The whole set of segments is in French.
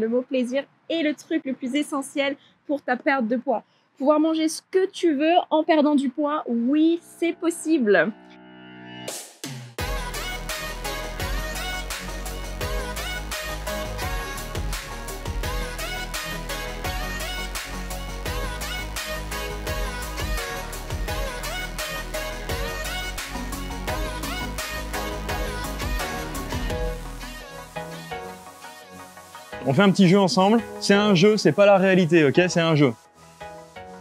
Le mot plaisir est le truc le plus essentiel pour ta perte de poids. Pouvoir manger ce que tu veux en perdant du poids, oui, c'est possible. On fait un petit jeu ensemble. C'est un jeu, c'est pas la réalité, ok? C'est un jeu.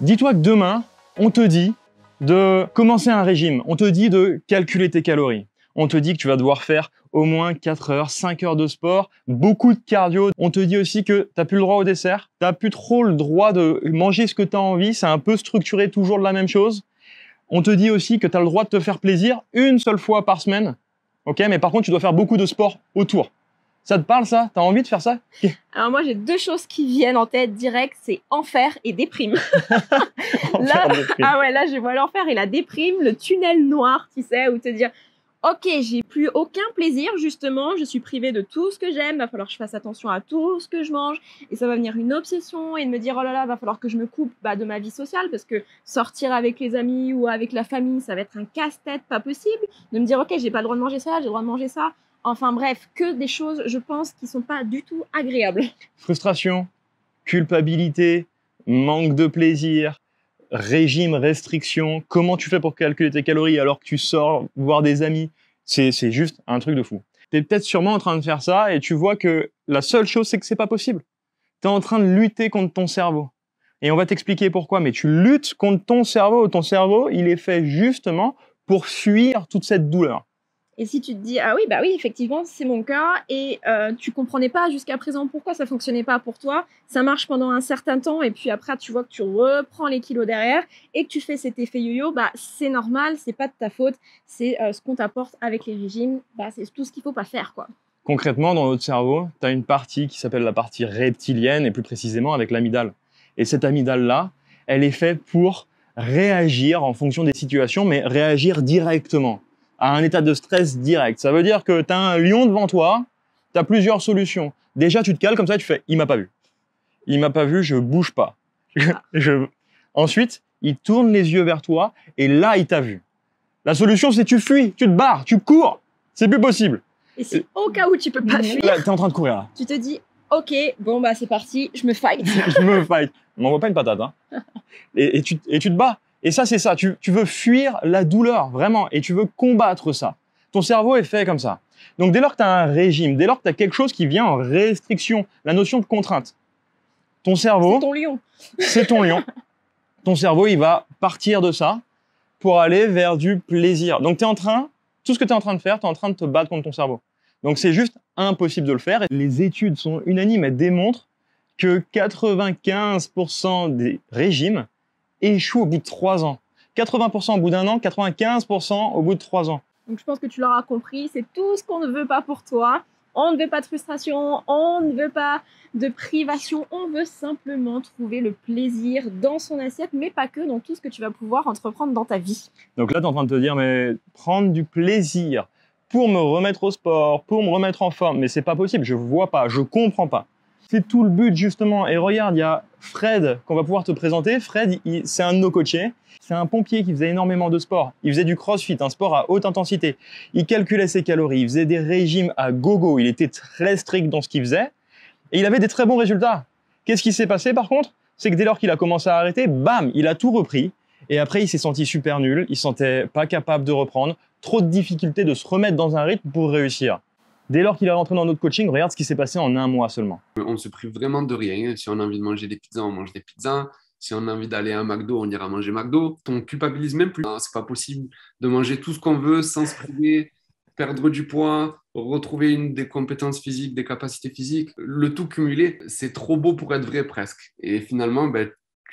Dis-toi que demain, on te dit de commencer un régime. On te dit de calculer tes calories. On te dit que tu vas devoir faire au moins 4 heures, 5 heures de sport, beaucoup de cardio. On te dit aussi que tu n'as plus le droit au dessert. Tu n'as plus trop le droit de manger ce que tu as envie. C'est un peu structuré toujours de la même chose. On te dit aussi que tu as le droit de te faire plaisir une seule fois par semaine. Ok? Mais par contre, tu dois faire beaucoup de sport autour. Ça te parle, ça? T'as envie de faire ça? Alors moi, j'ai deux choses qui viennent en tête direct, c'est enfer et déprime. Là, je vois l'enfer et la déprime, le tunnel noir, tu sais, où te dire, ok, j'ai plus aucun plaisir, justement, je suis privée de tout ce que j'aime, va falloir que je fasse attention à tout ce que je mange, et ça va venir une obsession, et de me dire, oh là là, va falloir que je me coupe de ma vie sociale, parce que sortir avec les amis ou avec la famille, ça va être un casse-tête pas possible, de me dire, ok, j'ai pas le droit de manger ça, j'ai le droit de manger ça. Enfin bref, que des choses, je pense, qui sont pas du tout agréables. Frustration, culpabilité, manque de plaisir, régime, restriction. Comment tu fais pour calculer tes calories alors que tu sors voir des amis? C'est juste un truc de fou. Tu es peut-être sûrement en train de faire ça et tu vois que la seule chose, c'est que c'est pas possible. Tu es en train de lutter contre ton cerveau. Et on va t'expliquer pourquoi, mais tu luttes contre ton cerveau. Ton cerveau, il est fait justement pour fuir toute cette douleur. Et si tu te dis, ah oui, bah oui, effectivement, c'est mon cas, et tu comprenais pas jusqu'à présent pourquoi ça fonctionnait pas pour toi, ça marche pendant un certain temps, et puis après, tu vois que tu reprends les kilos derrière, et que tu fais cet effet yo-yo, bah c'est normal, c'est pas de ta faute, c'est ce qu'on t'apporte avec les régimes, bah c'est tout ce qu'il faut pas faire, quoi. Concrètement, dans notre cerveau, tu as une partie qui s'appelle la partie reptilienne, et plus précisément avec l'amygdale. Et cette amygdale-là, elle est faite pour réagir en fonction des situations, mais réagir directement à un état de stress direct. Ça veut dire que tu as un lion devant toi, tu as plusieurs solutions. Déjà, tu te cales comme ça, tu fais « il m'a pas vu ». Il m'a pas vu, je bouge pas. Ensuite, il tourne les yeux vers toi et là, il t'a vu. La solution, c'est tu fuis, tu te barres, tu cours. C'est plus possible. Et si au cas où tu peux pas fuir, là, t'es en train de courir là. Tu te dis « ok, bon bah c'est parti, je me fight ». Je me fight. On m'envoie pas une patate. Hein. Et tu te bats. Et ça, c'est ça. Tu veux fuir la douleur, vraiment. Et tu veux combattre ça. Ton cerveau est fait comme ça. Donc, dès lors que tu as un régime, dès lors que tu as quelque chose qui vient en restriction, la notion de contrainte, ton cerveau... C'est ton lion. C'est ton lion. Ton cerveau, il va partir de ça pour aller vers du plaisir. Donc, tout ce que tu es en train de faire, tu es en train de te battre contre ton cerveau. Donc, c'est juste impossible de le faire. Les études sont unanimes. Elles démontrent que 95% des régimes échouent au bout de 3 ans. 80% au bout d'1 an, 95% au bout de 3 ans. Donc je pense que tu l'auras compris, c'est tout ce qu'on ne veut pas pour toi. On ne veut pas de frustration, on ne veut pas de privation, on veut simplement trouver le plaisir dans son assiette, mais pas que, dans tout ce que tu vas pouvoir entreprendre dans ta vie. Donc là, tu es en train de te dire, mais prendre du plaisir pour me remettre au sport, pour me remettre en forme, mais c'est pas possible, je vois pas, je comprends pas. C'est tout le but justement. Et regarde, il y a Fred qu'on va pouvoir te présenter. Fred, c'est un de nos coachés. C'est un pompier qui faisait énormément de sport. Il faisait du crossfit, un sport à haute intensité. Il calculait ses calories, il faisait des régimes à gogo. Il était très strict dans ce qu'il faisait. Et il avait des très bons résultats. Qu'est-ce qui s'est passé par contre? C'est que dès lors qu'il a commencé à arrêter, bam, il a tout repris. Et après, il s'est senti super nul. Il se sentait pas capable de reprendre. Trop de difficultés de se remettre dans un rythme pour réussir. Dès lors qu'il est rentré dans notre coaching, regarde ce qui s'est passé en 1 mois seulement. On se prive vraiment de rien. Si on a envie de manger des pizzas, on mange des pizzas. Si on a envie d'aller à un McDo, on ira manger McDo. On culpabilise même plus. C'est pas possible de manger tout ce qu'on veut sans se priver, perdre du poids, retrouver des compétences physiques, des capacités physiques. Le tout cumulé, c'est trop beau pour être vrai presque. Et finalement,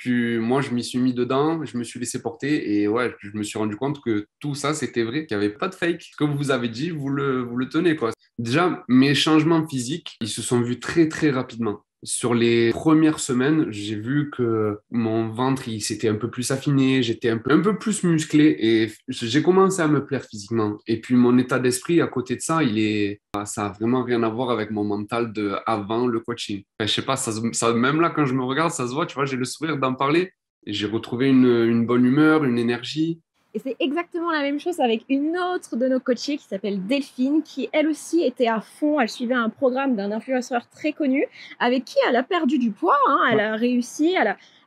moi, je m'y suis mis dedans, je me suis laissé porter et ouais, je me suis rendu compte que tout ça, c'était vrai, qu'il n'y avait pas de fake. Ce que vous avez dit, vous le tenez, quoi. Déjà, mes changements physiques, ils se sont vus très, très rapidement. Sur les premières semaines, j'ai vu que mon ventre, il s'était un peu plus affiné, j'étais un peu plus musclé et j'ai commencé à me plaire physiquement. Et puis mon état d'esprit à côté de ça, ça a vraiment rien à voir avec mon mental de avant le coaching. Enfin, je sais pas, même là quand je me regarde, ça se voit, tu vois, j'ai le sourire d'en parler et j'ai retrouvé une bonne humeur, une énergie. Et c'est exactement la même chose avec une autre de nos coachées qui s'appelle Delphine, qui elle aussi était à fond. Elle suivait un programme d'un influenceur très connu avec qui elle a perdu du poids. Hein. Elle a réussi,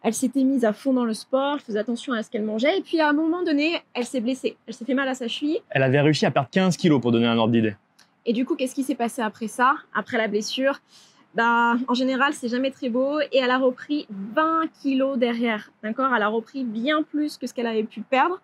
elle s'était mise à fond dans le sport, elle faisait attention à ce qu'elle mangeait. Et puis à un moment donné, elle s'est blessée. Elle s'est fait mal à sa cheville. Elle avait réussi à perdre 15 kilos pour donner un ordre d'idée. Et du coup, qu'est-ce qui s'est passé après ça, après la blessure? En général, c'est jamais très beau. Et elle a repris 20 kilos derrière. D'accord? Elle a repris bien plus que ce qu'elle avait pu perdre.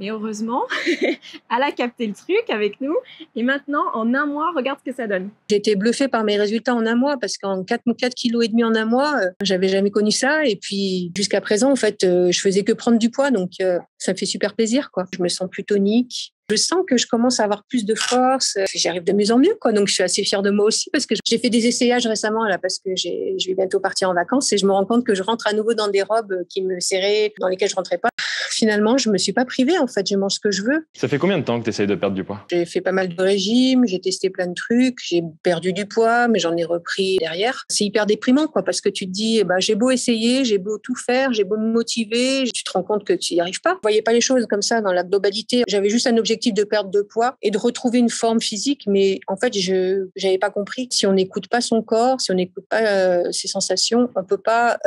Mais heureusement, elle a capté le truc avec nous. Et maintenant, en un mois, regarde ce que ça donne. J'ai été bluffée par mes résultats en un mois parce qu'en 4,5 kg en un mois, j'avais jamais connu ça. Et puis, jusqu'à présent, en fait, je faisais que prendre du poids. Donc, ça me fait super plaisir, quoi. Je me sens plus tonique. Je sens que je commence à avoir plus de force. J'y arrive de mieux en mieux, quoi. Donc, je suis assez fière de moi aussi parce que j'ai fait des essayages récemment, là, parce que je vais bientôt partir en vacances et je me rends compte que je rentre à nouveau dans des robes qui me serraient, dans lesquelles je rentrais pas. Finalement, je me suis pas privée, en fait. Je mange ce que je veux. Ça fait combien de temps que tu essayes de perdre du poids? J'ai fait pas mal de régimes, j'ai testé plein de trucs, j'ai perdu du poids, mais j'en ai repris derrière. C'est hyper déprimant, quoi, parce que tu te dis, j'ai beau essayer, j'ai beau tout faire, j'ai beau me motiver, tu te rends compte que tu n'y arrives pas. Je voyais pas les choses comme ça dans la globalité. J'avais juste un objectif de perdre de poids et de retrouver une forme physique, mais en fait, je n'avais pas compris. Si on n'écoute pas son corps, si on n'écoute pas ses sensations, on peut pas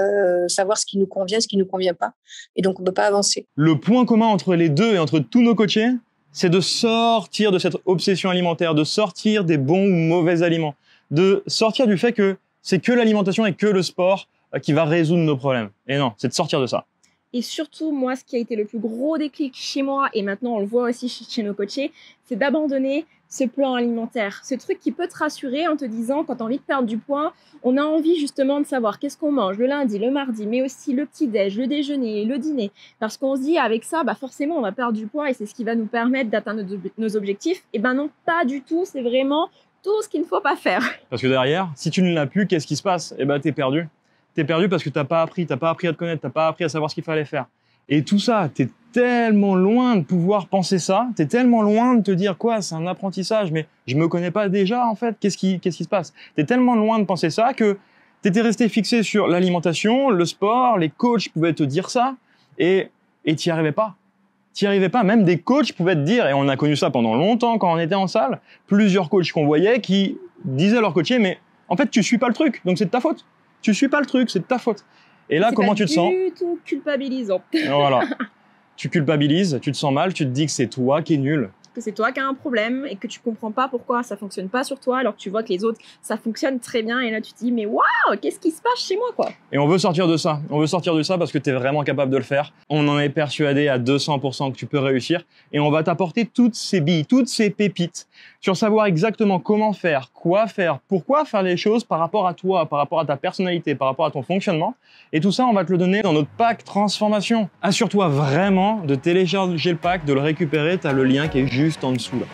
savoir ce qui nous convient, ce qui nous convient pas, et donc on peut pas avancer. Le point commun entre les deux et entre tous nos coachés, c'est de sortir de cette obsession alimentaire, de sortir des bons ou mauvais aliments, de sortir du fait que c'est que l'alimentation et que le sport qui va résoudre nos problèmes. Et non, c'est de sortir de ça. Et surtout, moi, ce qui a été le plus gros déclic chez moi, et maintenant on le voit aussi chez nos coachés, c'est d'abandonner ce plan alimentaire. Ce truc qui peut te rassurer en te disant, quand tu as envie de perdre du poids, on a envie justement de savoir qu'est-ce qu'on mange le lundi, le mardi, mais aussi le petit-déj, le déjeuner, le dîner. Parce qu'on se dit, avec ça, forcément, on va perdre du poids et c'est ce qui va nous permettre d'atteindre nos objectifs. Et non, pas du tout. C'est vraiment tout ce qu'il ne faut pas faire. Parce que derrière, si tu ne l'as plus, qu'est-ce qui se passe? T'es perdu. T'es perdu parce que t'as pas appris à te connaître, t'as pas appris à savoir ce qu'il fallait faire. Et tout ça, t'es tellement loin de pouvoir penser ça, t'es tellement loin de te dire quoi, c'est un apprentissage, mais je me connais pas déjà en fait, qu'est-ce qui se passe? T'es tellement loin de penser ça que t'étais resté fixé sur l'alimentation, le sport, les coachs pouvaient te dire ça, et t'y arrivais pas. T'y arrivais pas, même des coachs pouvaient te dire, et on a connu ça pendant longtemps quand on était en salle, plusieurs coachs qu'on voyait qui disaient à leur coaché, mais en fait tu suis pas le truc, donc c'est de ta faute. Tu suis pas le truc, c'est de ta faute. Et là, comment tu te sens? C'est pas du tout culpabilisant. Voilà. Tu culpabilises, tu te sens mal, tu te dis que c'est toi qui es nul. Que c'est toi qui as un problème et que tu comprends pas pourquoi ça fonctionne pas sur toi alors que tu vois que les autres, ça fonctionne très bien. Et là, tu te dis, mais waouh, qu'est-ce qui se passe chez moi, quoi? Et on veut sortir de ça. On veut sortir de ça parce que tu es vraiment capable de le faire. On en est persuadé à 200% que tu peux réussir. Et on va t'apporter toutes ces billes, toutes ces pépites sur savoir exactement comment faire, quoi faire, pourquoi faire les choses par rapport à toi, par rapport à ta personnalité, par rapport à ton fonctionnement. Et tout ça, on va te le donner dans notre pack transformation. Assure-toi vraiment de télécharger le pack, de le récupérer. Tu as le lien qui est juste en dessous là.